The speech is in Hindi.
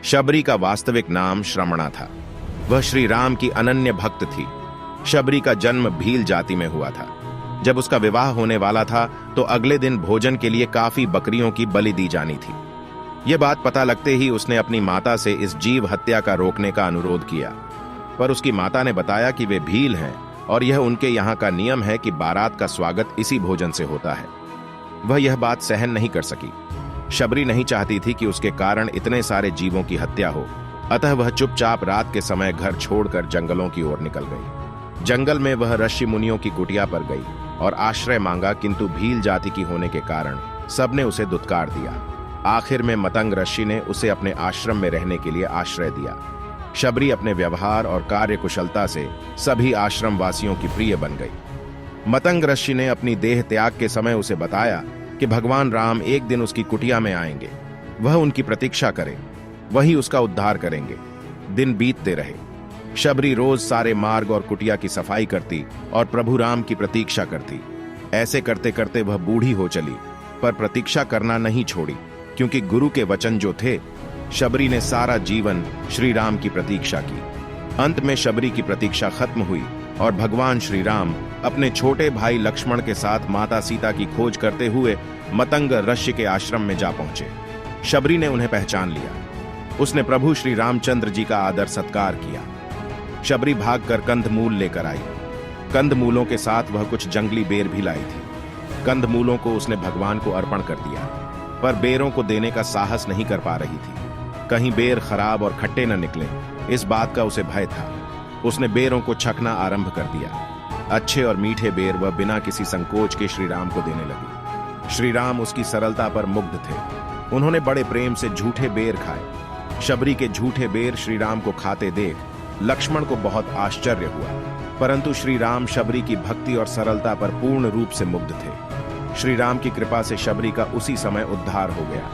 शबरी का वास्तविक नाम श्रमणा था। वह श्री राम की अनन्य भक्त थी। शबरी का जन्म भील जाति में हुआ था। जब उसका विवाह होने वाला था तो अगले दिन भोजन के लिए काफी बकरियों की बलि दी जानी थी। यह बात पता लगते ही उसने अपनी माता से इस जीव हत्या का रोकने का अनुरोध किया, पर उसकी माता ने बताया कि वे भील हैं और यह उनके यहाँ का नियम है कि बारात का स्वागत इसी भोजन से होता है। वह यह बात सहन नहीं कर सकी। शबरी नहीं चाहती थी कि उसके कारण इतने सारे जीवों की हत्या हो, अतः वह चुपचाप रात के समय घर छोड़कर जंगलों की ओर निकल गई। जंगल में वह ऋषि मुनियों की कुटिया पर गई और आश्रय मांगा, किंतु भील जाति की होने के कारण सबने उसे दुत्कार दिया। आखिर में मतंग ऋषि ने उसे अपने आश्रम में रहने के लिए आश्रय दिया। शबरी अपने व्यवहार और कार्य कुशलता से सभी आश्रम वासियों की प्रिय बन गई। मतंग ऋषि ने अपनी देह त्याग के समय उसे बताया कि भगवान राम एक दिन उसकी कुटिया में आएंगे। वह उनकी प्रतीक्षा करे, वही उसका उद्धार करेंगे। दिन बीतते रहे। शबरी रोज सारे मार्ग और कुटिया की सफाई करती और प्रभु राम की प्रतीक्षा करती। ऐसे करते करते वह बूढ़ी हो चली, पर प्रतीक्षा करना नहीं छोड़ी, क्योंकि गुरु के वचन जो थे। शबरी ने सारा जीवन श्री राम की प्रतीक्षा की। अंत में शबरी की प्रतीक्षा खत्म हुई और भगवान श्री राम अपने छोटे भाई लक्ष्मण के साथ माता सीता की खोज करते हुए मतंग ऋषि के आश्रम में जा पहुंचे। शबरी ने उन्हें पहचान लिया। उसने प्रभु श्री रामचंद्र जी का आदर सत्कार किया। शबरी भागकर कंदमूल लेकर आई। कंदमूलों के साथ वह कुछ जंगली बेर भी लाई थी। कंदमूलों को उसने भगवान को अर्पण कर दिया, पर बेरों को देने का साहस नहीं कर पा रही थी। कहीं बेर खराब और खट्टे न निकले, इस बात का उसे भय था। उसने बेरों को छकना आरंभ कर दिया। अच्छे और मीठे बेर वह बिना किसी संकोच के श्री राम को देने लगी। श्री राम उसकी सरलता पर मुग्ध थे। उन्होंने बड़े प्रेम से झूठे बेर खाए। शबरी के झूठे बेर श्री राम को खाते देख लक्ष्मण को बहुत आश्चर्य हुआ, परंतु श्री राम शबरी की भक्ति और सरलता पर पूर्ण रूप से मुग्ध थे। श्री राम की कृपा से शबरी का उसी समय उद्धार हो गया।